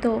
2।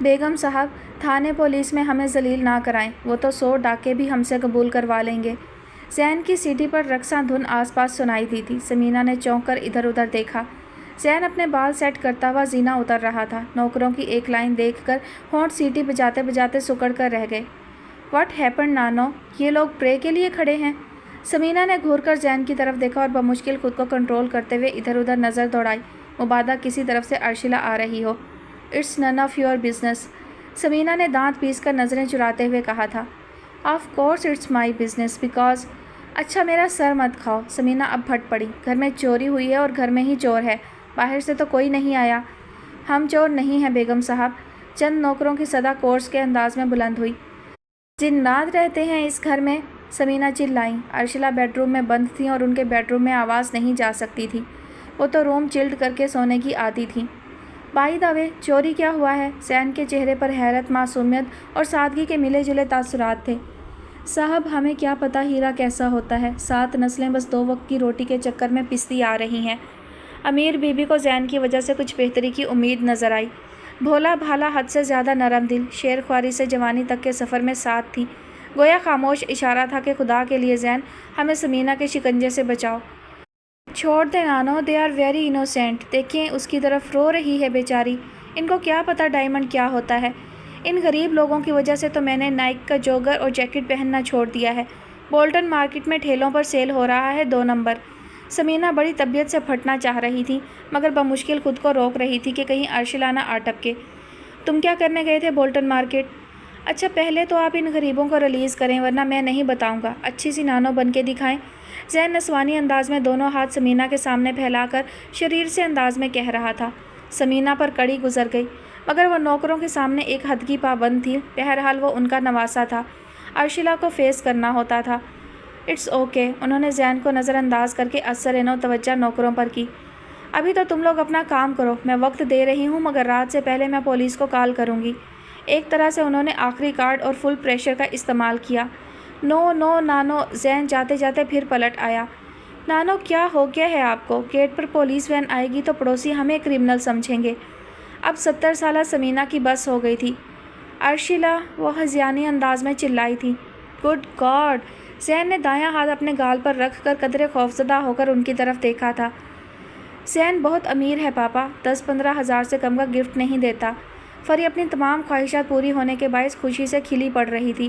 بیگم صاحب، تھانے پولیس میں ہمیں ذلیل نہ کرائیں، وہ تو 100 ڈاکے بھی ہم سے قبول کروا لیں گے۔ زین کی سیٹی پر رقصاں دھن آس پاس سنائی دی تھی۔ سمینا نے چونک کر ادھر ادھر دیکھا۔ زین اپنے بال سیٹ کرتا ہوا زینہ اتر رہا تھا۔ نوکروں کی ایک لائن دیکھ کر ہونٹ سیٹی بجاتے بجاتے سکڑ کر رہ گئے۔ واٹ ہیپنڈ نانو، یہ لوگ پرے کے لیے کھڑے ہیں؟ سمینا نے گھور کر زین کی طرف دیکھا اور بمشکل خود کو کنٹرول کرتے ہوئے ادھر ادھر نظر دوڑائی، مبادا کسی طرف سے ارشیلا آ رہی ہو۔ It's none of your business, Samina نے دانت پیس کر نظریں چراتے ہوئے کہا تھا۔ Of course it's my business because… اچھا میرا سر مت کھاؤ۔ سمینا اب پھٹ پڑی۔ گھر میں چوری ہوئی ہے اور گھر میں ہی چور ہے، باہر سے تو کوئی نہیں آیا۔ ہم چور نہیں ہیں بیگم صاحب، چند نوکروں کی صدا کورس کے انداز میں بلند ہوئی۔ جنات رہتے ہیں اس گھر میں، سمینا چلائیں۔ ارشیلا بیڈ روم میں بند تھیں اور ان کے بیڈ روم میں آواز نہیں جا سکتی تھی، وہ تو روم چلڈ کر کے سونے کی عادی تھیں۔ بائی دا وے، چوری کیا ہوا ہے؟ زین کے چہرے پر حیرت، معصومیت اور سادگی کے ملے جلے تاثرات تھے۔ صاحب ہمیں کیا پتہ ہیرا کیسا ہوتا ہے، 7 نسلیں بس 2 وقت کی روٹی کے چکر میں پستی آ رہی ہیں۔ امیر بی بی کو زین کی وجہ سے کچھ بہتری کی امید نظر آئی۔ بھولا بھالا، حد سے زیادہ نرم دل، شیر خواری سے جوانی تک کے سفر میں ساتھ تھی۔ گویا خاموش اشارہ تھا کہ خدا کے لیے زین، ہمیں سمینا کے شکنجے سے بچاؤ۔ چھوڑ دے نانو، دے آر ویری انوسینٹ۔ دیکھیں اس کی طرف، رو رہی ہے بیچاری۔ ان کو کیا پتہ ڈائمنڈ کیا ہوتا ہے۔ ان غریب لوگوں کی وجہ سے تو میں نے نائک کا جوگر اور جیکٹ پہننا چھوڑ دیا ہے۔ بولٹن مارکیٹ میں ٹھیلوں پر سیل ہو رہا ہے 2 نمبر۔ سمینا بڑی طبیعت سے پھٹنا چاہ رہی تھی، مگر بمشکل خود کو روک رہی تھی کہ کہیں ارشیلا نہ آ ٹپکے۔ تم کیا کرنے گئے تھے بولٹن مارکیٹ؟ اچھا پہلے تو آپ ان غریبوں کو ریلیز کریں ورنہ میں نہیں بتاؤں گا، اچھی سی نانو بن کے دکھائیں۔ زین نسوانی انداز میں دونوں ہاتھ سمینا کے سامنے پھیلا کر شریر سے انداز میں کہہ رہا تھا۔ سمینا پر کڑی گزر گئی، مگر وہ نوکروں کے سامنے ایک حد کی پابند تھی، بہرحال وہ ان کا نواسا تھا، ارشیلا کو فیس کرنا ہوتا تھا۔ اٹس اوکے، انہوں نے زین کو نظر انداز کر کے اثر اینو توجہ نوکروں پر کی۔ ابھی تو تم لوگ اپنا کام کرو، میں وقت دے رہی ہوں مگر رات سے پہلے میں پولیس کو کال کروں گی۔ ایک طرح سے انہوں نے آخری کارڈ اور فل پریشر کا استعمال کیا۔ نو نو نانو، زین جاتے جاتے پھر پلٹ آیا۔ نانو کیا ہو گیا ہے آپ کو؟ گیٹ پر پولیس وین آئے گی تو پڑوسی ہمیں کرمنل سمجھیں گے۔ اب 70 سالہ سمینا کی بس ہو گئی تھی۔ ارشیلا، وہ ہذیانی انداز میں چلائی تھی۔ Good God! زین نے دایاں ہاتھ اپنے گال پر رکھ کر قدرے خوفزدہ ہو کر ان کی طرف دیکھا تھا۔ زین بہت امیر ہے پاپا، 10-15 ہزار سے کم کا گفٹ نہیں دیتا۔ فری اپنی تمام خواہشات پوری ہونے کے باعث خوشی سے کھلی پڑ رہی تھی۔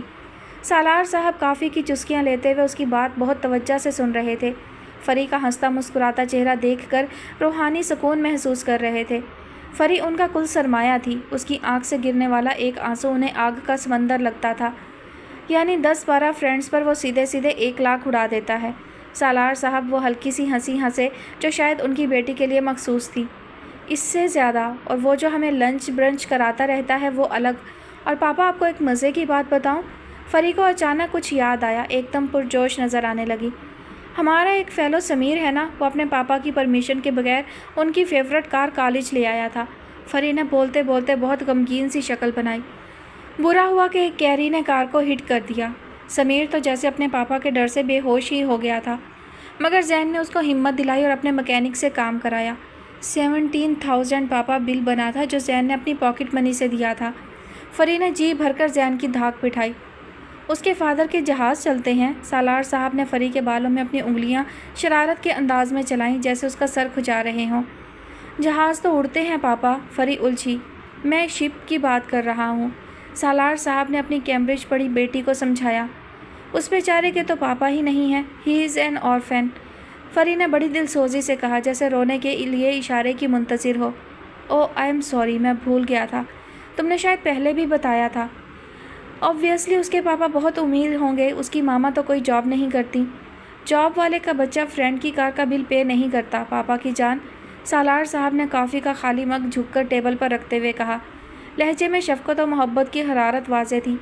سالار صاحب کافی کی چسکیاں لیتے ہوئے اس کی بات بہت توجہ سے سن رہے تھے۔ فری کا ہنستا مسکراتا چہرہ دیکھ کر روحانی سکون محسوس کر رہے تھے۔ فری ان کا کل سرمایہ تھی، اس کی آنکھ سے گرنے والا ایک آنسو انہیں آگ کا سمندر لگتا تھا، یعنی 10-12 فرینڈز پر وہ سیدھے سیدھے 1 لاکھ اڑا دیتا ہے۔ سالار صاحب وہ ہلکی سی ہنسی ہنسے جو شاید ان کی بیٹی کے لیے مخصوص تھی۔ اس سے زیادہ، اور وہ جو ہمیں لنچ برنچ کراتا رہتا ہے وہ الگ۔ اور پاپا آپ کو ایک مزے کی بات بتاؤں؟ فری کو اچانک کچھ یاد آیا، ایک دم پرجوش نظر آنے لگی۔ ہمارا ایک فیلو سمیر ہے نا، وہ اپنے پاپا کی پرمیشن کے بغیر ان کی فیورٹ کار کالج لے آیا تھا۔ فری نے بولتے بولتے بہت غمگین سی شکل بنائی۔ برا ہوا کہ ایک کیری نے کار کو ہٹ کر دیا۔ سمیر تو جیسے اپنے پاپا کے ڈر سے بے ہوش ہی ہو گیا تھا، مگر زین نے اس کو ہمت دلائی اور اپنے مکینک سے کام کرایا۔ 17,000 پاپا بل بنا تھا جو زین نے اپنی پاکٹ منی سے دیا تھا۔ فری نے جی بھر کر زین کی دھاک بٹھائی۔ اس کے فادر کے جہاز چلتے ہیں؟ سالار صاحب نے فری کے بالوں میں اپنی انگلیاں شرارت کے انداز میں چلائیں جیسے اس کا سر کھجا رہے ہوں۔ جہاز تو اڑتے ہیں پاپا، فری الجھی۔ میں شپ کی بات کر رہا ہوں، سالار صاحب نے اپنی کیمبرج پڑھی بیٹی کو سمجھایا۔ اس بیچارے کے تو پاپا ہی نہیں ہیں، ہی از این آرفن، فری نے بڑی دل سوزی سے کہا جیسے رونے کے لیے اشارے کی منتظر ہو۔ او آئی ایم سوری، میں بھول گیا تھا، تم نے شاید پہلے بھی بتایا تھا۔ آبویسلی اس کے پاپا بہت امیر ہوں گے، اس کی ماما تو کوئی جاب نہیں کرتی۔ جاب والے کا بچہ فرینڈ کی کار کا بل پے نہیں کرتا پاپا کی جان، سالار صاحب نے کافی کا خالی مگ جھک کر ٹیبل پر رکھتے ہوئے کہا۔ لہجے میں شفقت و محبت کی حرارت واضح تھی۔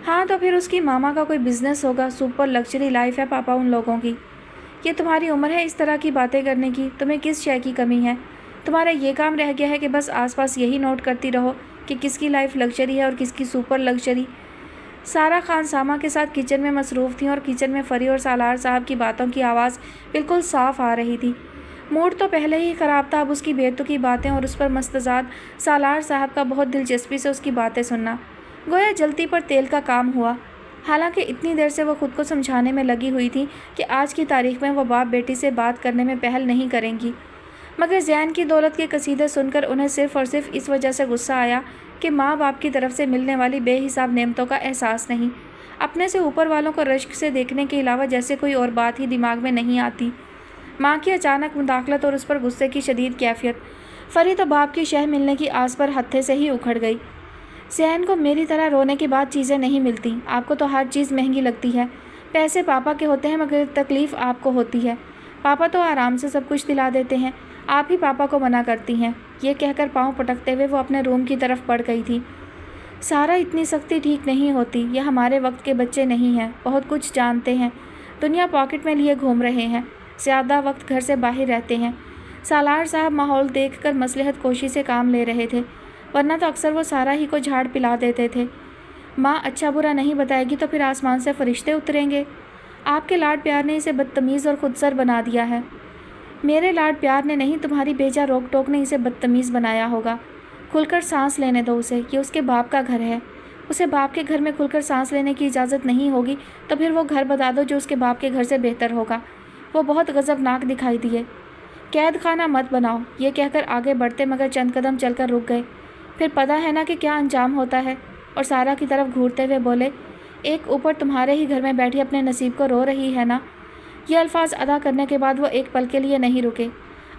ہاں تو پھر اس کی ماما کا کوئی بزنس ہوگا، سپر لگژری لائف ہے پاپا ان لوگوں کی۔ یہ تمہاری عمر ہے اس طرح کی باتیں کرنے کی، تمہیں کس شے کی کمی ہے؟ تمہارا یہ کام رہ گیا ہے کہ بس آس پاس یہی نوٹ کرتی رہو کہ کس کی لائف لگژری ہے اور کس کی سپر لگژری۔ سارا خان ساما کے ساتھ کچن میں مصروف تھیں اور کچن میں فری اور سالار صاحب کی باتوں کی آواز بالکل صاف آ رہی تھی۔ موڈ تو پہلے ہی خراب تھا، اب اس کی بیتوکی باتیں اور اس پر مستزاد سالار صاحب کا بہت دلچسپی سے اس کی باتیں سننا گویا جلتی پر تیل کا کام ہوا۔ حالانکہ اتنی دیر سے وہ خود کو سمجھانے میں لگی ہوئی تھی کہ آج کی تاریخ میں وہ باپ بیٹی سے بات کرنے میں پہل نہیں کریں گی، مگر زین کی دولت کے قصیدے سن کر انہیں صرف اور صرف اس وجہ سے غصہ آیا کہ ماں باپ کی طرف سے ملنے والی بے حساب نعمتوں کا احساس نہیں، اپنے سے اوپر والوں کو رشک سے دیکھنے کے علاوہ جیسے کوئی اور بات ہی دماغ میں نہیں آتی۔ ماں کی اچانک مداخلت اور اس پر غصے کی شدید کیفیت فری تو باپ کی شہ ملنے کی آس پر ہتھے سے ہی اکھڑ گئی۔ زین کو میری طرح رونے کے بعد چیزیں نہیں ملتی، آپ کو تو ہر چیز مہنگی لگتی ہے، پیسے پاپا کے ہوتے ہیں مگر تکلیف آپ کو ہوتی ہے، پاپا تو آرام سے سب کچھ دلا دیتے ہیں، آپ ہی پاپا کو منع کرتی ہیں۔ یہ کہہ کر پاؤں پٹکتے ہوئے وہ اپنے روم کی طرف بڑھ گئی تھی۔ سارا اتنی سختی ٹھیک نہیں ہوتی، یہ ہمارے وقت کے بچے نہیں ہیں، بہت کچھ جانتے ہیں، دنیا پاکٹ میں لیے گھوم رہے ہیں، زیادہ وقت گھر سے باہر رہتے ہیں۔ سالار صاحب ماحول دیکھ کر مصلحت کوشی سے کام لے رہے تھے، ورنہ تو اکثر وہ سارا ہی کو جھاڑ پلا دیتے تھے۔ ماں اچھا برا نہیں بتائے گی تو پھر آسمان سے فرشتے اتریں گے، آپ کے لاڈ پیار نے اسے بدتمیز اور خود سر بنا دیا ہے۔ میرے لاڈ پیار نے نہیں، تمہاری بیجا روک ٹوک نے اسے بدتمیز بنایا ہوگا۔ کھل کر سانس لینے دو اسے، یہ اس کے باپ کا گھر ہے، اسے باپ کے گھر میں کھل کر سانس لینے کی اجازت نہیں ہوگی تو پھر وہ گھر بتا دو جو اس کے باپ کے گھر سے بہتر ہوگا۔ وہ بہت غضبناک دکھائی دیے۔ قید خانہ مت بناؤ، یہ کہہ کر آگے بڑھتے مگر چند قدم چل کر رک گئے۔ پھر پتہ ہے نا کہ کیا انجام ہوتا ہے، اور سارا کی طرف گھورتے ہوئے بولے، ایک اوپر تمہارے ہی گھر میں بیٹھی اپنے نصیب کو رو رہی ہے نا۔ یہ الفاظ ادا کرنے کے بعد وہ ایک پل کے لیے نہیں رکے،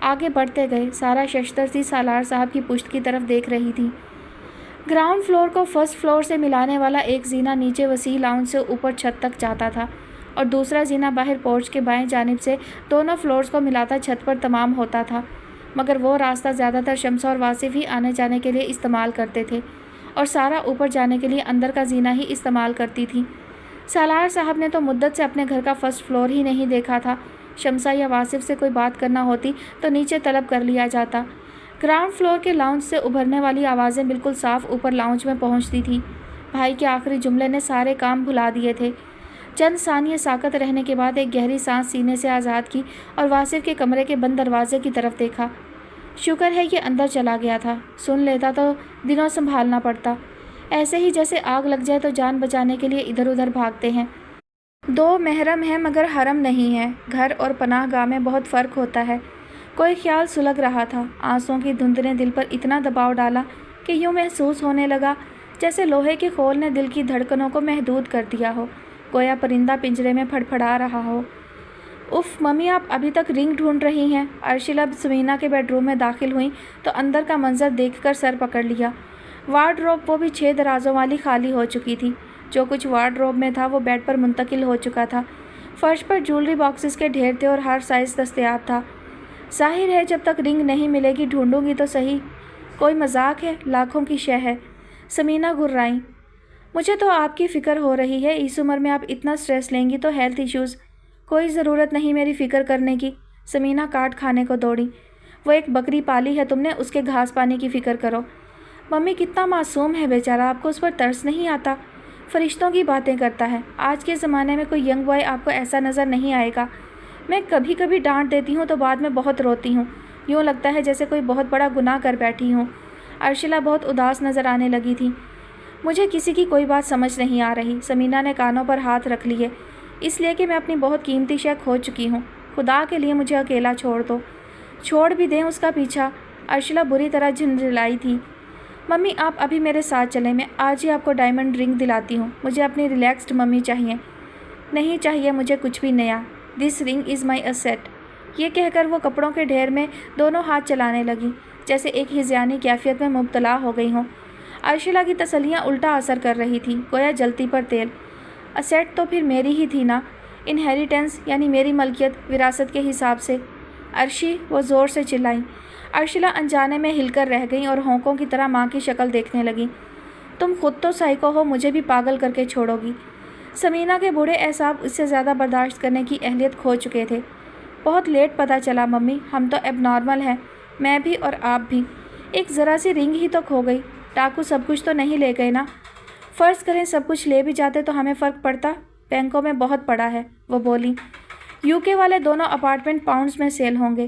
آگے بڑھتے گئے۔ سارا ششدر سی سالار صاحب کی پشت کی طرف دیکھ رہی تھی۔ گراؤنڈ فلور کو فرسٹ فلور سے ملانے والا ایک زینہ نیچے وسیع لاؤنج سے اوپر چھت تک جاتا تھا، اور دوسرا زینہ باہر پورچ کے بائیں جانب سے دونوں فلورز کو ملاتا چھت پر تمام ہوتا تھا، مگر وہ راستہ زیادہ تر شمس اور واصف ہی آنے جانے کے لیے استعمال کرتے تھے، اور سارا اوپر جانے کے لیے اندر کا زینہ ہی استعمال کرتی تھی۔ سالار صاحب نے تو مدت سے اپنے گھر کا فرسٹ فلور ہی نہیں دیکھا تھا، شمسہ یا واصف سے کوئی بات کرنا ہوتی تو نیچے طلب کر لیا جاتا۔ گراؤنڈ فلور کے لاؤنج سے ابھرنے والی آوازیں بالکل صاف اوپر لاؤنج میں پہنچتی تھیں۔ بھائی کے آخری جملے نے سارے کام بھلا دیے تھے۔ چند ثانیے ساکت رہنے کے بعد ایک گہری سانس سینے سے آزاد کی اور واصف کے کمرے کے بند دروازے کی طرف دیکھا۔ شکر ہے یہ اندر چلا گیا تھا، سن لیتا تو دنوں سنبھالنا پڑتا، ایسے ہی جیسے آگ لگ جائے تو جان بچانے کے لیے ادھر ادھر بھاگتے ہیں۔ دو محرم ہیں مگر حرم نہیں ہے، گھر اور پناہ گاہ میں بہت فرق ہوتا ہے۔ کوئی خیال سلگ رہا تھا، آنسوؤں کی دھند نے دل پر اتنا دباؤ ڈالا کہ یوں محسوس ہونے لگا جیسے لوہے کے خول نے دل کی دھڑکنوں کو محدود کر دیا ہو، گویا پرندہ پنجرے میں پھڑپھڑا رہا ہو۔ اف ممی، آپ ابھی تک رنگ ڈھونڈ رہی ہیں؟ ارشیلا سمینا کے بیڈ روم میں داخل ہوئیں تو اندر کا منظر دیکھ کر سر پکڑ لیا۔ وارڈروب وہ بھی 6 درازوں والی خالی ہو چکی تھی، جو کچھ وارڈروب میں تھا وہ بیڈ پر منتقل ہو چکا تھا۔ فرش پر جولری باکسز کے ڈھیر تھے اور ہر سائز دستیاب تھا۔ ظاہر ہے جب تک رنگ نہیں ملے گی ڈھونڈوں گی تو صحیح، کوئی مذاق ہے، لاکھوں کی شے ہے۔ سمینا گھرائیں۔ مجھے تو آپ کی فکر ہو رہی ہے، اس عمر میں آپ اتنا سٹریس لیں گی تو ہیلتھ ایشوز۔ کوئی ضرورت نہیں میری فکر کرنے کی، سمینا کاٹ کھانے کو دوڑی۔ وہ ایک بکری پالی ہے تم نے، اس کے گھاس پانی کی فکر کرو۔ ممی کتنا معصوم ہے بیچارہ، آپ کو اس پر ترس نہیں آتا؟ فرشتوں کی باتیں کرتا ہے، آج کے زمانے میں کوئی ینگ بوائے آپ کو ایسا نظر نہیں آئے گا۔ میں کبھی کبھی ڈانٹ دیتی ہوں تو بعد میں بہت روتی ہوں، یوں لگتا ہے جیسے کوئی بہت بڑا گناہ کر بیٹھی ہوں۔ ارشیلا بہت اداس نظر آنے لگی تھی۔ مجھے کسی کی کوئی بات سمجھ نہیں آ رہی، سمینا نے کانوں پر ہاتھ رکھ لیے، اس لیے کہ میں اپنی بہت قیمتی شے کھو چکی ہوں، خدا کے لیے مجھے اکیلا چھوڑ دو۔ چھوڑ بھی دیں اس کا پیچھا؟ ارشیلا بری طرح جھنجھلائی تھی۔ ممی آپ ابھی میرے ساتھ چلیں، میں آج ہی آپ کو ڈائمنڈ رنگ دلاتی ہوں، مجھے اپنی ریلیکسڈ ممی چاہیے۔ نہیں چاہیے مجھے کچھ بھی نیا، دس رنگ از مائی ایسیٹ۔ یہ کہہ کر وہ کپڑوں کے ڈھیر میں دونوں ہاتھ چلانے لگی، جیسے ایک ہذیانی کیفیت میں مبتلا ہو گئی ہوں۔ ارشیلا کی تسلیاں الٹا اثر کر رہی تھیں، گویا جلتی پر تیل۔ اسیٹ تو پھر میری ہی تھی نا، انہیریٹنس یعنی میری ملکیت، وراثت کے حساب سے۔ ارشی، وہ زور سے چلائیں۔ ارشیلا انجانے میں ہل کر رہ گئیں اور ہونکوں کی طرح ماں کی شکل دیکھنے لگیں۔ تم خود تو سائیکو ہو، مجھے بھی پاگل کر کے چھوڑو گی۔ سمینا کے بوڑھے اعصاب اس سے زیادہ برداشت کرنے کی اہلیت کھو چکے تھے۔ بہت لیٹ پتہ چلا ممی، ہم تو اب نارمل ہیں، میں بھی اور آپ بھی۔ ایک ذرا سی رنگ ہی تو کھو گئی، ڈاکو سب کچھ تو نہیں لے گئے نا؟ فرض کریں سب کچھ لے بھی جاتے تو ہمیں فرق پڑتا؟ بینکوں میں بہت پڑا ہے، وہ بولی۔ UK والے دونوں اپارٹمنٹ پاؤنڈز میں سیل ہوں گے۔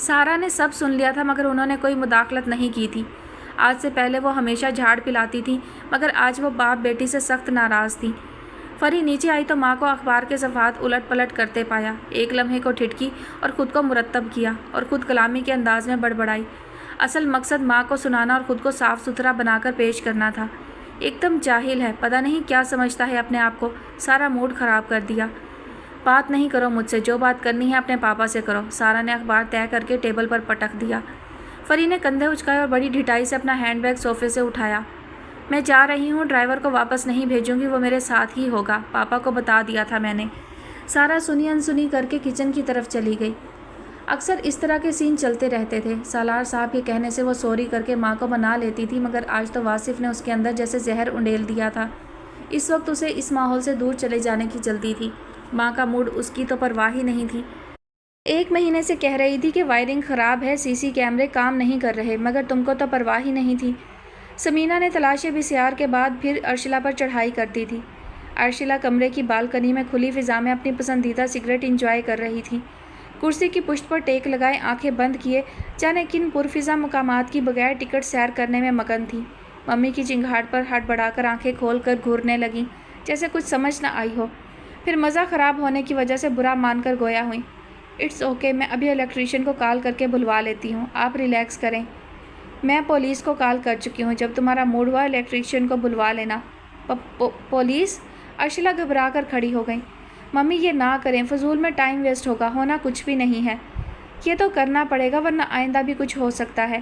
سارا نے سب سن لیا تھا مگر انہوں نے کوئی مداخلت نہیں کی تھی۔ آج سے پہلے وہ ہمیشہ جھاڑ پلاتی تھی مگر آج وہ باپ بیٹی سے سخت ناراض تھی۔ فری نیچے آئی تو ماں کو اخبار کے صفحات الٹ پلٹ کرتے پایا۔ ایک لمحے کو ٹھٹکی اور خود کو مرتب کیا اور خود کلامی کے انداز میں بڑبڑائی۔ اصل مقصد ماں کو سنانا اور خود کو صاف ستھرا بنا کر پیش کرنا تھا۔ ایک دم جاہل ہے، پتہ نہیں کیا سمجھتا ہے اپنے آپ کو۔ سارا موڈ خراب کر دیا۔ بات نہیں کرو مجھ سے، جو بات کرنی ہے اپنے پاپا سے کرو۔ سارا نے اخبار طے کر کے ٹیبل پر پٹک دیا۔ فری نے کندھے اچکائے اور بڑی ڈھٹائی سے اپنا ہینڈ بیگ صوفے سے اٹھایا۔ میں جا رہی ہوں، ڈرائیور کو واپس نہیں بھیجوں گی، وہ میرے ساتھ ہی ہوگا، پاپا کو بتا دیا تھا میں نے۔ سارا سنی انسنی کر کے کچن کی طرف چلی گئی۔ اکثر اس طرح کے سین چلتے رہتے تھے۔ سالار صاحب کے کہنے سے وہ سوری کر کے ماں کو منا لیتی تھی مگر آج تو واصف نے اس کے اندر جیسے زہر انڈیل دیا تھا۔ اس وقت اسے اس ماحول سے دور چلے جانے کی جلدی تھی۔ ماں کا موڈ اس کی تو پرواہ ہی نہیں تھی۔ 1 مہینے سے کہہ رہی تھی کہ وائرنگ خراب ہے، سی سی کیمرے کام نہیں کر رہے، مگر تم کو تو پرواہ ہی نہیں تھی۔ سمینا نے تلاشی بسیار کے بعد پھر ارشلا پر چڑھائی کرتی تھی۔ ارشلا کمرے کی بالکنی میں کھلی فضا میں اپنی پسندیدہ سگریٹ انجوائے کر رہی تھی۔ کرسی کی پشت پر ٹیک لگائے آنکھیں بند کیے جانے کن پرفضا مقامات کی بغیر ٹکٹ سیر کرنے میں مگن تھی۔ ممی کی چنگھاٹ پر ہاتھ بڑھا کر آنکھیں کھول کر گھورنے لگیں جیسے کچھ سمجھ نہ آئی ہو، پھر مزہ خراب ہونے کی وجہ سے برا مان کر گویا ہوئیں۔ اٹس اوکے، میں ابھی الیکٹریشین کو کال کر کے بلوا لیتی ہوں، آپ ریلیکس کریں۔ میں پولیس کو کال کر چکی ہوں، جب تمہارا موڈ ہوا الیکٹریشین کو بلوا لینا۔ پولیس؟ ارشلا گھبرا کر کھڑی ہو گئی۔ ممی یہ نہ کریں، فضول میں ٹائم ویسٹ ہوگا، ہونا کچھ بھی نہیں ہے۔ یہ تو کرنا پڑے گا ورنہ آئندہ بھی کچھ ہو سکتا ہے۔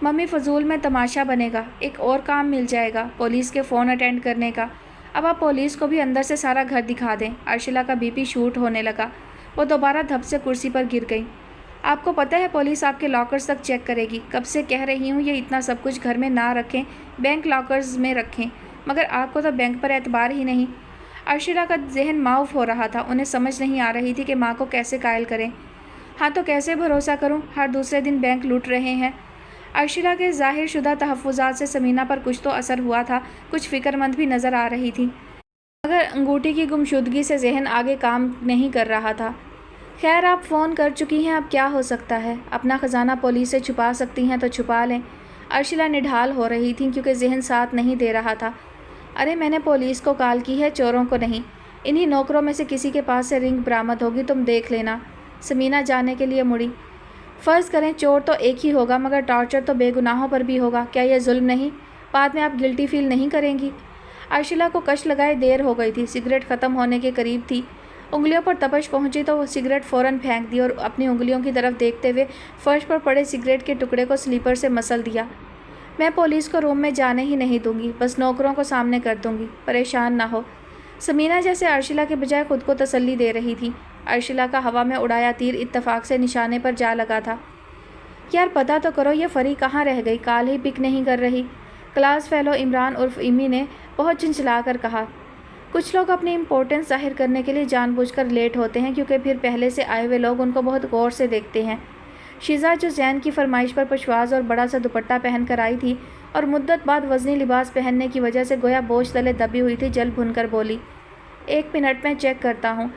ممی فضول میں تماشا بنے گا، ایک اور کام مل جائے گا، پولیس کے فون اٹینڈ کرنے کا۔ اب آپ پولیس کو بھی اندر سے سارا گھر دکھا دیں۔ ارشلا کا بی پی شوٹ ہونے لگا، وہ دوبارہ دھپ سے کرسی پر گر گئی۔ آپ کو پتہ ہے پولیس آپ کے لاکرز تک چیک کرے گی، کب سے کہہ رہی ہوں یہ اتنا سب کچھ گھر میں نہ رکھیں، بینک لاکرز میں رکھیں، مگر آپ کو تو بینک پر اعتبار ہی نہیں۔ ارشلا کا ذہن معاف ہو رہا تھا، انہیں سمجھ نہیں آ رہی تھی کہ ماں کو کیسے قائل کریں۔ ہاں تو کیسے بھروسہ کروں، ہر دوسرے دن بینک لوٹ رہے ہیں۔ ارشلا کے ظاہر شدہ تحفظات سے سمینا پر کچھ تو اثر ہوا تھا، کچھ فکر مند بھی نظر آ رہی تھی، مگر انگوٹھی کی گمشدگی سے ذہن آگے کام نہیں کر رہا تھا۔ خیر آپ فون کر چکی ہیں، اب کیا ہو سکتا ہے، اپنا خزانہ پولیس سے چھپا سکتی ہیں تو چھپا لیں۔ ارشلا نڈھال ہو رہی تھی کیونکہ ذہن ساتھ نہیں دے رہا تھا۔ ارے میں نے پولیس کو کال کی ہے، چوروں کو نہیں، انہی نوکروں میں سے کسی کے پاس سے رنگ برآمد ہوگی، تم دیکھ لینا۔ سمینا جانے کے لیے مڑی۔ فرض کریں چور تو ایک ہی ہوگا مگر ٹارچر تو بے گناہوں پر بھی ہوگا، کیا یہ ظلم نہیں؟ بعد میں آپ گلٹی فیل نہیں کریں گی؟ ارشلا کو کش لگائے دیر ہو گئی تھی، سگریٹ ختم ہونے کے قریب تھی۔ انگلیوں پر تپش پہنچی تو وہ سگریٹ فوراً پھینک دی اور اپنی انگلیوں کی طرف دیکھتے ہوئے فرش پر پڑے سگریٹ کے ٹکڑے کو سلیپر سے مسل دیا۔ میں پولیس کو روم میں جانے ہی نہیں دوں گی، بس نوکروں کو سامنے کر دوں گی، پریشان نہ ہو۔ سمینا جیسے ارشلا کے بجائے خود کو تسلی دے رہی تھی۔ ارشلا کا ہوا میں اڑایا تیر اتفاق سے نشانے پر جا لگا تھا۔ یار پتہ تو کرو یہ فری کہاں رہ گئی، کال ہی پک نہیں کر رہی۔ کلاس فیلو عمران عرف ایمی نے بہت چنچلا کر کہا۔ کچھ لوگ اپنی امپورٹنس ظاہر کرنے کے لیے جان بوجھ کر لیٹ ہوتے ہیں کیونکہ پھر پہلے سے آئے ہوئے لوگ ان کو بہت غور سے دیکھتے ہیں۔ شیزا جو زین کی فرمائش پر پشواز اور بڑا سا دوپٹہ پہن کر آئی تھی اور مدت بعد وزنی لباس پہننے کی وجہ سے گویا بوجھ تلے دبی ہوئی تھی، جل بھن کر بولی، 1 منٹ میں چیک کرتا ہوں۔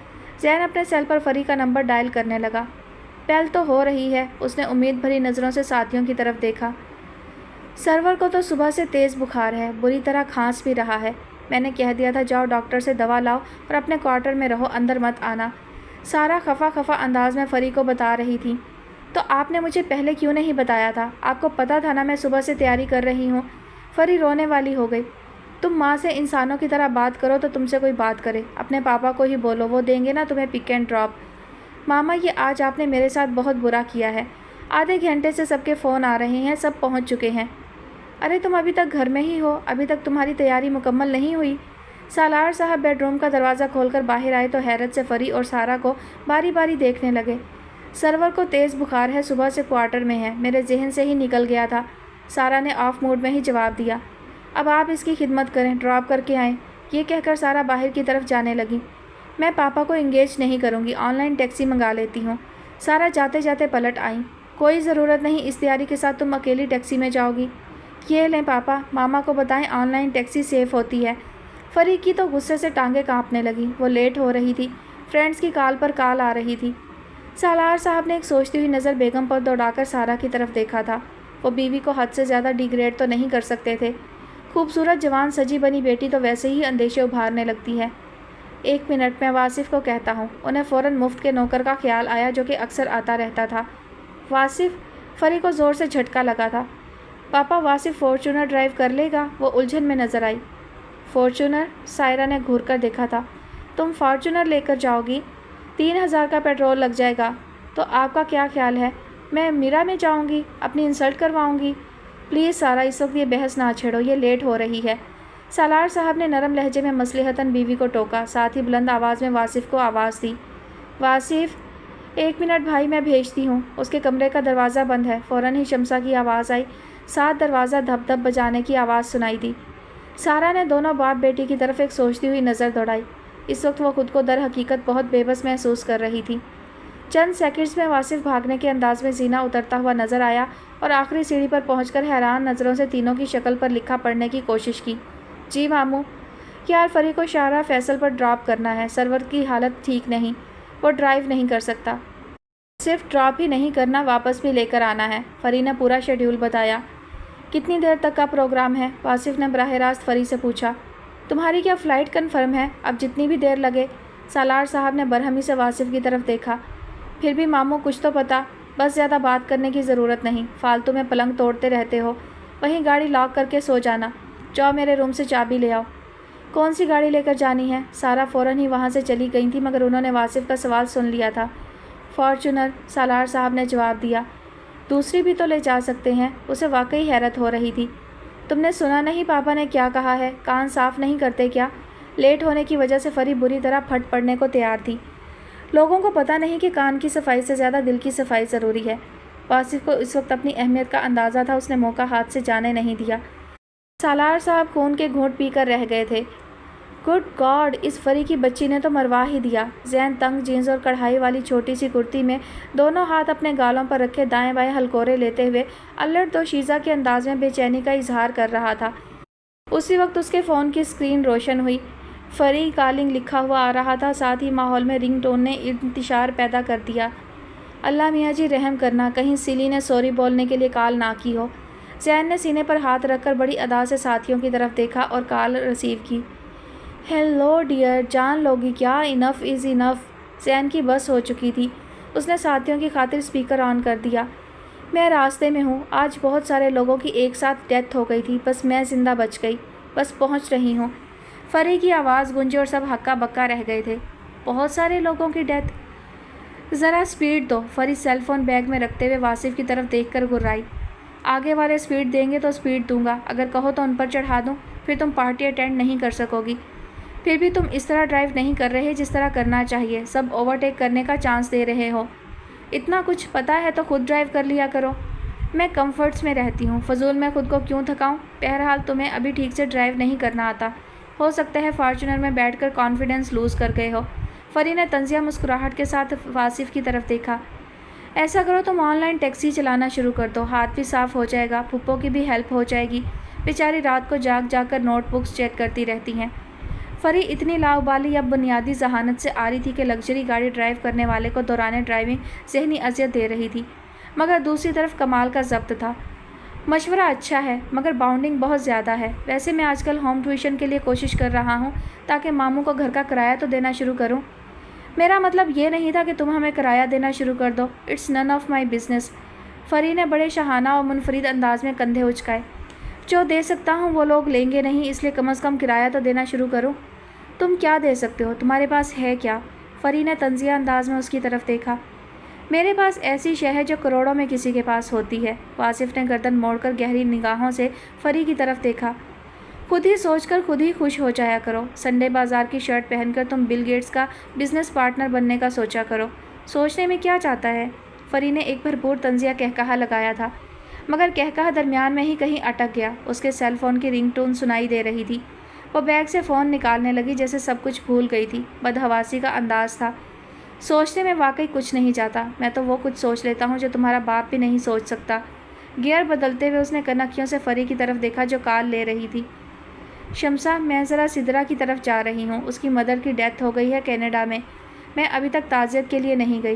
زین اپنے سیل پر فری کا نمبر ڈائل کرنے لگا۔ پیل تو ہو رہی ہے، اس نے امید بھری نظروں سے ساتھیوں کی طرف دیکھا۔ سرور کو تو صبح سے تیز بخار ہے، بری طرح کھانس بھی رہا ہے، میں نے کہہ دیا تھا جاؤ ڈاکٹر سے دوا لاؤ اور اپنے کوارٹر میں رہو، اندر مت آنا، سارا خفا خفا انداز میں فری کو بتا رہی تھی۔ تو آپ نے مجھے پہلے کیوں نہیں بتایا تھا، آپ کو پتہ تھا نا میں صبح سے تیاری کر رہی ہوں۔ فری رونے والی ہو گئی۔ تم ماں سے انسانوں کی طرح بات کرو تو تم سے کوئی بات کرے، اپنے پاپا کو ہی بولو، وہ دیں گے نا تمہیں پک اینڈ ڈراپ۔ ماما یہ آج آپ نے میرے ساتھ بہت برا کیا ہے، آدھے گھنٹے سے سب کے فون آ رہے ہیں، سب پہنچ چکے ہیں۔ ارے تم ابھی تک گھر میں ہی ہو، ابھی تک تمہاری تیاری مکمل نہیں ہوئی؟ سالار صاحب بیڈ روم کا دروازہ کھول کر باہر آئے تو حیرت سے فری اور سارا کو باری باری دیکھنے لگے۔ سرور کو تیز بخار ہے، صبح سے کوارٹر میں ہے، میرے ذہن سے ہی نکل گیا تھا، سارا نے آف موڈ میں ہی جواب دیا۔ اب آپ اس کی خدمت کریں، ڈراپ کر کے آئیں، یہ کہہ کر سارا باہر کی طرف جانے لگی۔ میں پاپا کو انگیج نہیں کروں گی، آن لائن ٹیکسی منگا لیتی ہوں۔ سارا جاتے جاتے پلٹ آئیں۔ کوئی ضرورت نہیں، اس تیاری کے ساتھ تم اکیلی ٹیکسی میں جاؤ گی؟ یہ لیں پاپا، ماما کو بتائیں آن لائن ٹیکسی سیف ہوتی ہے۔ فری کی تو غصے سے ٹانگیں کانپنے لگی، وہ لیٹ ہو رہی تھی، فرینڈس کی کال پر کال آ رہی تھی۔ سالار صاحب نے ایک سوچتی ہوئی نظر بیگم پر دوڑا کر سارا کی طرف دیکھا تھا۔ وہ بیوی کو حد سے زیادہ ڈیگریڈ تو نہیں کر سکتے تھے۔ خوبصورت جوان سجی بنی بیٹی تو ویسے ہی اندیشے ابھارنے لگتی ہے۔ 1 منٹ میں واصف کو کہتا ہوں۔ انہیں فوراً مفت کے نوکر کا خیال آیا جو کہ اکثر آتا رہتا تھا۔ واصف، فری کو زور سے جھٹکا لگا تھا۔ پاپا واصف فارچونر ڈرائیو کر لے گا؟ وہ الجھن میں نظر آئی۔ فارچونر؟ سائرہ نے گھور کر دیکھا تھا۔ تم فارچونر لے کر جاؤ گی؟ 3000 کا پیٹرول لگ جائے گا۔ تو آپ کا کیا خیال ہے؟ میں میرا میں جاؤں گی، اپنی انسلٹ کرواؤں گی؟ پلیز سارا، اس وقت یہ بحث نہ چھیڑو، یہ لیٹ ہو رہی ہے۔ سالار صاحب نے نرم لہجے میں مصلحتاً بیوی کو ٹوکا، ساتھ ہی بلند آواز میں واصف کو آواز دی۔ واصف! 1 منٹ بھائی، میں بھیجتی ہوں۔ اس کے کمرے کا دروازہ بند ہے۔ فوراً ہی شمسا کی آواز آئی، ساتھ دروازہ دھپ دھپ بجانے کی آواز سنائی دی۔ سارا نے دونوں باپ بیٹی کی طرف ایک سوچتی ہوئی نظر دوڑائی۔ اس وقت وہ خود کو در حقیقت بہت بے بس محسوس کر رہی تھی۔ چند سیکنڈز میں واصف بھاگنے کے انداز میں زینہ اترتا ہوا نظر آیا اور آخری سیڑھی پر پہنچ کر حیران نظروں سے تینوں کی شکل پر لکھا پڑھنے کی کوشش کی۔ جی ماموں، یار فری کو شاہراہ فیصل پر ڈراپ کرنا ہے۔ سرور کی حالت ٹھیک نہیں، وہ ڈرائیو نہیں کر سکتا۔ صرف ڈراپ ہی نہیں کرنا، واپس بھی لے کر آنا ہے۔ فری نے پورا شیڈیول بتایا۔ کتنی دیر تک کا پروگرام ہے؟ واصف نے براہ راست فری سے پوچھا۔ تمہاری کیا فلائٹ کنفرم ہے؟ اب جتنی بھی دیر لگے۔ سالار صاحب نے برہمی سے واصف کی طرف دیکھا۔ پھر بھی ماموں کچھ تو پتا، بس زیادہ بات کرنے کی ضرورت نہیں، فالتو میں پلنگ توڑتے رہتے ہو۔ وہیں گاڑی لاک کر کے سو جانا۔ جاؤ میرے روم سے چابی لے آؤ۔ کون سی گاڑی لے کر جانی ہے؟ سارا فوراً ہی وہاں سے چلی گئی تھی مگر انہوں نے واصف کا سوال سن لیا تھا۔ فارچونر، سالار صاحب نے جواب دیا۔ دوسری بھی تو لے جا سکتے ہیں۔ اسے واقعی حیرت ہو رہی تھی۔ تم نے سنا نہیں پاپا نے کیا کہا ہے؟ کان صاف نہیں کرتے کیا؟ لیٹ ہونے کی وجہ سے فری بری طرح پھٹ پڑنے کو تیار تھی۔ لوگوں کو پتہ نہیں کہ کان کی صفائی سے زیادہ دل کی صفائی ضروری ہے۔ واصف کو اس وقت اپنی اہمیت کا اندازہ تھا، اس نے موقع ہاتھ سے جانے نہیں دیا۔ سالار صاحب خون کے گھونٹ پی کر رہ گئے تھے۔ گڈ گاڈ، اس فری کی بچی نے تو مروا ہی دیا۔ زین تنگ جینز اور کڑھائی والی چھوٹی سی کرتی میں دونوں ہاتھ اپنے گالوں پر رکھے دائیں بائیں ہلکورے لیتے ہوئے الرٹ دوشیزہ کے انداز میں بے چینی کا اظہار کر رہا تھا۔ اسی وقت اس کے فون کی اسکرین روشن ہوئی۔ فری کالنگ لکھا ہوا آ رہا تھا، ساتھ ہی ماحول میں رنگ ٹون نے انتشار پیدا کر دیا۔ اللہ میاں جی رحم کرنا، کہیں سیلی نے سوری بولنے کے لیے کال نہ کی ہو۔ زین نے سینے پر ہاتھ رکھ کر بڑی ادا سے ساتھیوں کی طرف دیکھا اور کال ریسیو کی۔ ہیلو ڈیئر، جان لوگی کیا؟ انف از انف۔ زین کی بس ہو چکی تھی۔ اس نے ساتھیوں کی خاطر اسپیکر آن کر دیا۔ میں راستے میں ہوں، آج بہت سارے لوگوں کی ایک ساتھ ڈیتھ ہو گئی تھی، بس میں زندہ بچ گئی، بس پہنچ رہی ہوں۔ فری کی آواز گونجی اور سب ہکا بکا رہ گئے تھے۔ بہت سارے لوگوں کی ڈیتھ؟ ذرا اسپیڈ دو۔ فری سیل فون بیگ میں رکھتے ہوئے واصف کی طرف دیکھ کر گرائی۔ آگے والے اسپیڈ دیں گے تو اسپیڈ دوں گا، اگر کہو تو ان پر چڑھا دوں، پھر تم پارٹی اٹینڈ نہیں کر سکو گی۔ پھر بھی تم اس طرح ڈرائیو نہیں کر رہے جس طرح کرنا چاہیے، سب اوورٹیک کرنے کا چانس دے رہے ہو۔ اتنا کچھ پتہ ہے تو خود ڈرائیو کر لیا کرو۔ میں کمفرٹس میں رہتی ہوں، فضول میں خود کو کیوں تھکاؤں؟ بہرحال تمہیں ابھی ٹھیک سے ڈرائیو نہیں کرنا آتا، ہو سکتا ہے فارچونر میں بیٹھ کر کانفیڈنس لوز کر گئے ہو۔ فری نے طنزیہ مسکراہٹ کے ساتھ واصف کی طرف دیکھا۔ ایسا کرو تم آن لائن ٹیکسی چلانا شروع کر دو، ہاتھ بھی صاف ہو جائے گا، پھپھو کی بھی ہیلپ ہو جائے گی، بیچاری رات کو جاگ جاگ کر نوٹ بکس چیک کرتی رہتی ہیں۔ فری اتنی لاؤبالی اب بنیادی ذہانت سے آ رہی تھی کہ لگژری گاڑی ڈرائیو کرنے والے کو دوران ڈرائیونگ ذہنی اذیت دے رہی تھی، مگر دوسری طرف کمال کا ضبط تھا۔ مشورہ اچھا ہے مگر باؤنڈنگ بہت زیادہ ہے۔ ویسے میں آج کل ہوم ٹیوشن کے لیے کوشش کر رہا ہوں تاکہ ماموں کو گھر کا کرایہ تو دینا شروع کروں۔ میرا مطلب یہ نہیں تھا کہ تم ہمیں کرایہ دینا شروع کر دو، it's none of my business. فری نے بڑے شاہانہ اور منفرد انداز میں کندھے اچکائے۔ جو دے سکتا ہوں وہ لوگ لیں گے نہیں، اس لیے کم از کم کرایہ تو دینا شروع کروں۔ تم کیا دے سکتے ہو؟ تمہارے پاس ہے کیا؟ فری نے طنزیہ انداز میں اس کی طرف دیکھا۔ میرے پاس ایسی شے ہے جو کروڑوں میں کسی کے پاس ہوتی ہے۔ واصف نے گردن موڑ کر گہری نگاہوں سے فری کی طرف دیکھا۔ خود ہی سوچ کر خود ہی خوش ہو جایا کرو۔ سنڈے بازار کی شرٹ پہن کر تم بل گیٹس کا بزنس پارٹنر بننے کا سوچا کرو۔ سوچنے میں کیا چاہتا ہے؟ فری نے ایک بھرپور طنزیہ کہکہا لگایا تھا، مگر کہکہا درمیان میں ہی کہیں اٹک گیا۔ اس کے سیل فون کی رنگ ٹون سنائی دے رہی تھی۔ وہ بیگ سے فون نکالنے لگی جیسے سب کچھ بھول گئی تھی۔ بدحواسی کا انداز تھا۔ سوچنے میں واقعی کچھ نہیں جاتا، میں تو وہ کچھ سوچ لیتا ہوں جو تمہارا باپ بھی نہیں سوچ سکتا۔ گیئر بدلتے ہوئے اس نے کنکھیوں سے فری کی طرف دیکھا جو کال لے رہی تھی۔ شمسا، میں ذرا سدرا کی طرف جا رہی ہوں، اس کی مدر کی ڈیتھ ہو گئی ہے کینیڈا میں ابھی تک تعزیت کے لیے نہیں گئی۔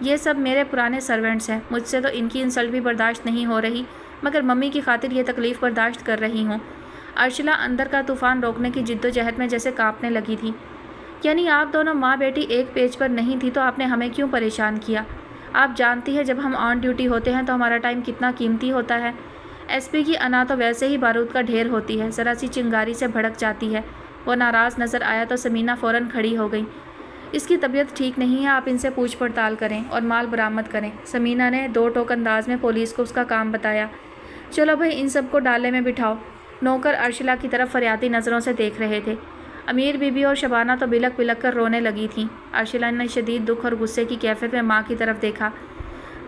یہ سب میرے پرانے سرونٹس ہیں، مجھ سے تو ان کی انسلٹ بھی برداشت نہیں ہو رہی، مگر ممی کی خاطر یہ تکلیف برداشت کر رہی ہوں۔ ارشلا اندر کا طوفان روکنے کی جد و جہد میں جیسے کانپنے لگی تھی۔ یعنی آپ دونوں ماں بیٹی ایک پیج پر نہیں تھی تو آپ نے ہمیں کیوں پریشان کیا؟ آپ جانتی ہے جب ہم آن ڈیوٹی ہوتے ہیں تو ہمارا ٹائم کتنا قیمتی ہوتا ہے۔ ایس پی کی انا تو ویسے ہی بارود کا ڈھیر ہوتی ہے، ذرا سی چنگاری سے بھڑک جاتی ہے۔ وہ ناراض نظر آیا تو سمینہ فوراً کھڑی ہو گئی۔ اس کی طبیعت ٹھیک نہیں ہے، آپ ان سے پوچھ پڑتال کریں اور مال برآمد کریں۔ سمینہ نے دو ٹوک انداز میں پولیس کو اس کا کام بتایا۔ چلو بھائی ان سب کو ڈالے میں بٹھاؤ۔ نوکر ارشلا کی طرف فریادی نظروں سے دیکھ رہے تھے۔ امیر بی بی اور شبانہ تو بلک بلک کر رونے لگی تھیں۔ ارشلا نے شدید دکھ اور غصے کی کیفیت میں ماں کی طرف دیکھا۔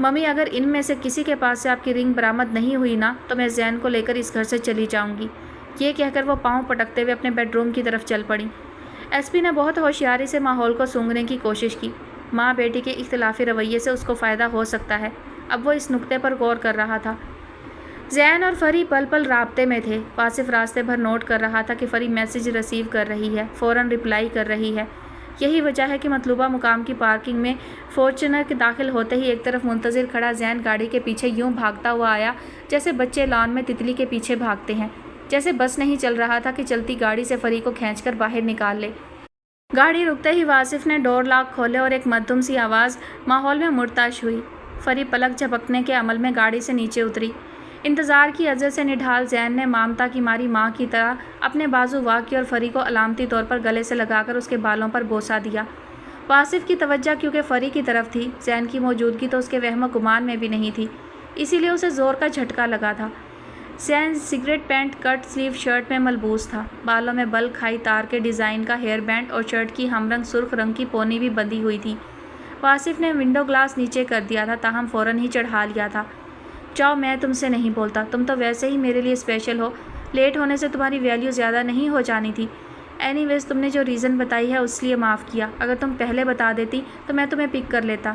ممی اگر ان میں سے کسی کے پاس سے آپ کی رنگ برآمد نہیں ہوئی نا تو میں زین کو لے کر اس گھر سے چلی جاؤں گی۔ یہ کہہ کر وہ پاؤں پٹکتے ہوئے اپنے بیڈ روم کی طرف چل پڑی۔ ایس پی نے بہت ہوشیاری سے ماحول کو سونگھنے کی کوشش کی۔ ماں بیٹی کے اختلافی رویے سے اس کو فائدہ ہو سکتا ہے۔ اب وہ اس نکتے پر غور کر رہا تھا۔ زین اور فری پل پل رابطے میں تھے۔ واصف راستے بھر نوٹ کر رہا تھا کہ فری میسج ریسیو کر رہی ہے، فوراً رپلائی کر رہی ہے۔ یہی وجہ ہے کہ مطلوبہ مقام کی پارکنگ میں فارچونر کے داخل ہوتے ہی ایک طرف منتظر کھڑا زین گاڑی کے پیچھے یوں بھاگتا ہوا آیا جیسے بچے لان میں تتلی کے پیچھے بھاگتے ہیں، جیسے بس نہیں چل رہا تھا کہ چلتی گاڑی سے فری کو کھینچ کر باہر نکال لے۔ گاڑی رکتے ہی واصف نے ڈور لاک کھولے اور ایک مدھم سی آواز ماحول میں مرتعش ہوئی۔ فری پلک جھپکنے کے عمل میں گاڑی سے نیچے اتری۔ انتظار کی عزت سے نڈھال زین نے مامتا کی ماری ماں کی طرح اپنے بازو وا کی اور فری کو علامتی طور پر گلے سے لگا کر اس کے بالوں پر بوسہ دیا۔ واصف کی توجہ کیونکہ فری کی طرف تھی، زین کی موجودگی تو اس کے وہم و گمان میں بھی نہیں تھی، اسی لیے اسے زور کا جھٹکا لگا تھا۔ زین سگریٹ پینٹ کٹ سلیو شرٹ میں ملبوس تھا، بالوں میں بل کھائی تار کے ڈیزائن کا ہیئر بینڈ اور شرٹ کی ہم رنگ سرخ رنگ کی پونی بھی بندھی ہوئی تھی۔ واصف نے ونڈو گلاس نیچے کر دیا تھا تاہم فوراً ہی چڑھا لیا تھا۔ جاؤ میں تم سے نہیں بولتا، تم تو ویسے ہی میرے لیے اسپیشل ہو، لیٹ ہونے سے تمہاری ویلیو زیادہ نہیں ہو جانی تھی۔ اینی ویز تم نے جو ریزن بتائی ہے اس لیے معاف کیا، اگر تم پہلے بتا دیتی تو میں تمہیں پک کر لیتا۔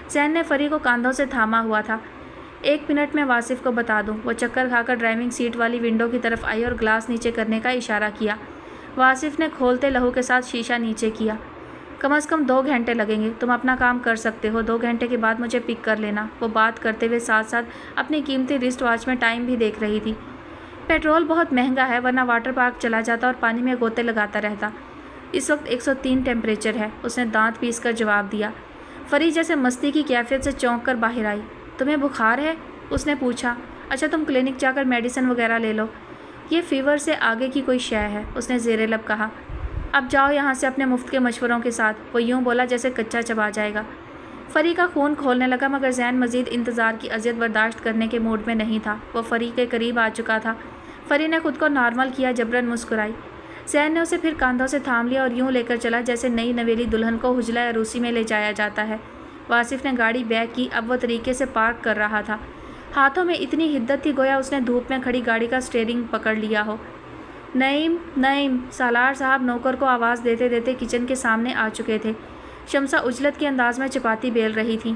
زین نے فری کو کاندھوں سے تھاما ہوا تھا۔ 1 منٹ میں واصف کو بتا دوں۔ وہ چکر کھا کر ڈرائیونگ سیٹ والی ونڈو کی طرف آئی اور گلاس نیچے کرنے کا اشارہ کیا۔ واصف نے کھولتے لہو کے ساتھ شیشہ نیچے کیا۔ کم از کم 2 گھنٹے لگیں گے، تم اپنا کام کر سکتے ہو، 2 گھنٹے کے بعد مجھے پک کر لینا۔ وہ بات کرتے ہوئے ساتھ ساتھ اپنی قیمتی رسٹ واچ میں ٹائم بھی دیکھ رہی تھی۔ پیٹرول بہت مہنگا ہے ورنہ واٹر پارک چلا جاتا اور پانی میں گوتے لگاتا رہتا۔ اس وقت 103 ٹیمپریچر ہے، اس نے دانت پیس کر جواب دیا۔ فری جیسے مستی کی کیفیت سے چونک کر باہر آئی۔ تمہیں بخار ہے؟ اس نے پوچھا۔ اچھا تم کلینک جا کر میڈیسن وغیرہ لے لو، یہ فیور سے آگے کی کوئی شے ہے، اس نے زیر لب کہا۔ اب جاؤ یہاں سے اپنے مفت کے مشوروں کے ساتھ، وہ یوں بولا جیسے کچا چبا جائے گا۔ فری کا خون کھولنے لگا مگر زین مزید انتظار کی اذیت برداشت کرنے کے موڈ میں نہیں تھا، وہ فری کے قریب آ چکا تھا۔ فری نے خود کو نارمل کیا، جبراً مسکرائی۔ زین نے اسے پھر کاندھوں سے تھام لیا اور یوں لے کر چلا جیسے نئی نویلی دلہن کو حجلہ عروسی میں لے جایا جاتا ہے۔ واصف نے گاڑی بیک کی، اب وہ طریقے سے پارک کر رہا تھا۔ ہاتھوں میں اتنی حدت تھی گویا اس نے دھوپ میں کھڑی گاڑی کا اسٹیئرنگ پکڑ لیا ہو۔ نعیم نعیم، سالار صاحب نوکر کو آواز دیتے دیتے کچن کے سامنے آ چکے تھے۔ شمسہ اجلت کے انداز میں چپاتی بیل رہی تھی۔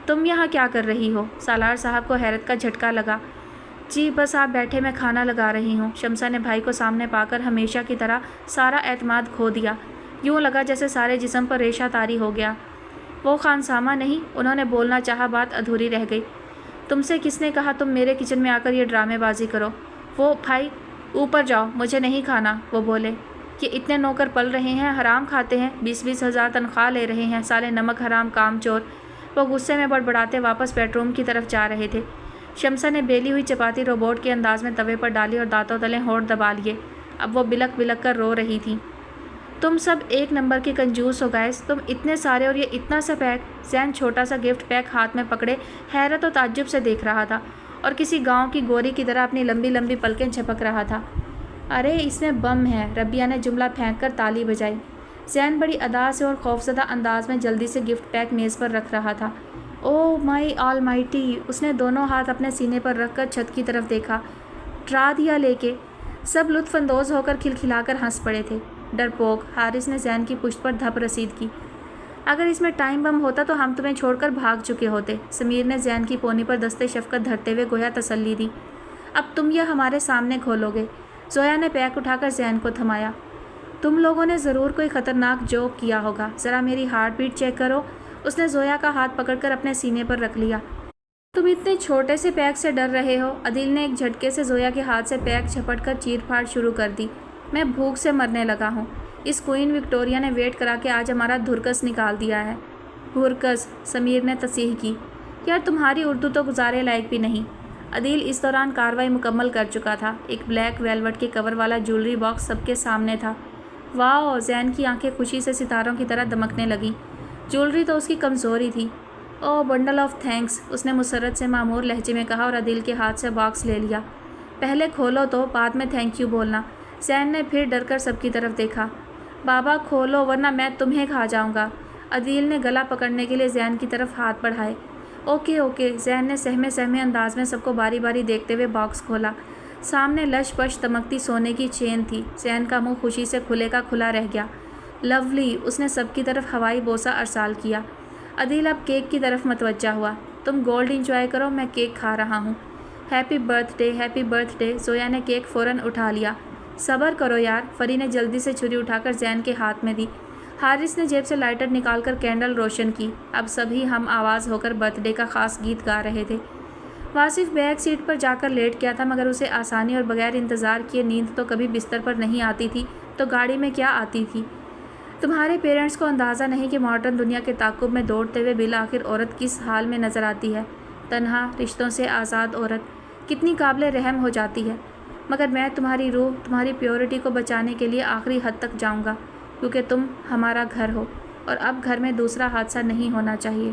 تم یہاں کیا کر رہی ہو؟ سالار صاحب کو حیرت کا جھٹکا لگا۔ جی بس آپ بیٹھے، میں کھانا لگا رہی ہوں۔ شمسہ نے بھائی کو سامنے پا کر ہمیشہ کی طرح سارا اعتماد کھو دیا، یوں لگا جیسے سارے جسم پر ریشہ طاری ہو گیا۔ وہ خانسامہ نہیں، انہوں نے بولنا چاہا، بات ادھوری رہ گئی۔ تم سے کس نے کہا تم میرے کچن میں آ کر یہ ڈرامے بازی کرو؟ وہ بھائی اوپر جاؤ، مجھے نہیں کھانا، وہ بولے۔ یہ اتنے نوکر پل رہے ہیں، حرام کھاتے ہیں، 20-20 ہزار تنخواہ لے رہے ہیں، سالے نمک حرام کام چور۔ وہ غصے میں بڑبڑاتے واپس بیڈ روم کی طرف جا رہے تھے۔ شمسہ نے بیلی ہوئی چپاتی روبوٹ کے انداز میں توے پر ڈالی اور دانتوں تلے ہونٹ دبا لیے۔ اب وہ بلک بلک کر رو رہی تھی۔ تم سب ایک نمبر کے کنجوس ہو گائز، تم اتنے سارے اور یہ اتنا سا پیک۔ زین چھوٹا سا گفٹ پیک ہاتھ میں پکڑے حیرت و تعجب سے دیکھ رہا تھا اور کسی گاؤں کی گوری کی طرح اپنی لمبی لمبی پلکیں جھپک رہا تھا۔ ارے اس میں بم ہے، ربیہ نے جملہ پھینک کر تالی بجائی۔ زین بڑی ادا سے اور خوفزدہ انداز میں جلدی سے گفٹ پیک میز پر رکھ رہا تھا۔ او مائی آل مائٹی، اس نے دونوں ہاتھ اپنے سینے پر رکھ کر چھت کی طرف دیکھا۔ ڈرا دیا لے کے۔ سب لطف اندوز ہو کر کھلکھلا کر ہنس پڑے تھے۔ ڈرپوک، حارث نے زین کی پشت پر دھپ رسید کی۔ اگر اس میں ٹائم بم ہوتا تو ہم تمہیں چھوڑ کر بھاگ چکے ہوتے، سمیر نے زین کی پونی پر دستے شفقت دھرتے ہوئے گویا تسلی دی۔ اب تم یہ ہمارے سامنے کھولو گے؟ زویا نے پیک اٹھا کر زین کو تھمایا۔ تم لوگوں نے ضرور کوئی خطرناک جوک کیا ہوگا، ذرا میری ہارٹ بیٹ چیک کرو۔ اس نے زویا کا ہاتھ پکڑ کر اپنے سینے پر رکھ لیا۔ تم اتنے چھوٹے سے پیک سے ڈر رہے ہو؟ عدیل نے ایک جھٹکے سے زویا کے ہاتھ سے پیک جھپٹ کر چیر پھاڑ شروع کر دی۔ میں بھوک سے مرنے لگا ہوں۔ اس کوئین وکٹوریہ نے ویٹ کرا کے آج ہمارا دھرکس نکال دیا ہے۔ بھرکس، سمیر نے تصحیح کی۔ یار تمہاری اردو تو گزارے لائق بھی نہیں۔ عدیل اس دوران کارروائی مکمل کر چکا تھا۔ ایک بلیک ویلوٹ کے کور والا جولری باکس سب کے سامنے تھا۔ واؤ! زین کی آنکھیں خوشی سے ستاروں کی طرح دمکنے لگیں۔ جولری تو اس کی کمزوری تھی۔ او بنڈل آف تھینکس، اس نے مسرت سے معمور لہجے میں کہا اور عدیل کے ہاتھ سے باکس لے لیا۔ پہلے کھولو تو بعد میں تھینک یو بولنا۔ زین نے پھر ڈر کر سب کی طرف دیکھا۔ بابا کھولو ورنہ میں تمہیں کھا جاؤں گا۔ عدیل نے گلا پکڑنے کے لیے زین کی طرف ہاتھ بڑھائے۔ اوکے اوکے، زین نے سہمے انداز میں سب کو باری باری دیکھتے ہوئے باکس کھولا۔ سامنے لش پش دمکتی سونے کی چین تھی۔ زین کا منہ خوشی سے کھلے کا کھلا رہ گیا۔ لولی، اس نے سب کی طرف ہوائی بوسہ ارسال کیا۔ عدیل اب کیک کی طرف متوجہ ہوا۔ تم گولڈ انجوائے کرو، میں کیک کھا رہا ہوں۔ Happy birth day. زویا نے کیک فوراً اٹھا لیا۔ صبر کرو یار، فری نے جلدی سے چھری اٹھا کر زین کے ہاتھ میں دی۔ حارث نے جیب سے لائٹر نکال کر کینڈل روشن کی۔ اب سبھی ہم آواز ہو کر برتھ ڈے کا خاص گیت گا رہے تھے۔ واصف بیک سیٹ پر جا کر لیٹ گیا تھا، مگر اسے آسانی اور بغیر انتظار کیے نیند تو کبھی بستر پر نہیں آتی تھی تو گاڑی میں کیا آتی تھی۔ تمہارے پیرنٹس کو اندازہ نہیں کہ ماڈرن دنیا کے تعاقب میں دوڑتے ہوئے بالآخر عورت کس حال میں نظر آتی ہے۔ تنہا، رشتوں سے آزاد عورت کتنی قابل رحم ہو جاتی ہے۔ مگر میں تمہاری روح، تمہاری پیورٹی کو بچانے کے لیے آخری حد تک جاؤں گا، کیونکہ تم ہمارا گھر ہو اور اب گھر میں دوسرا حادثہ نہیں ہونا چاہیے۔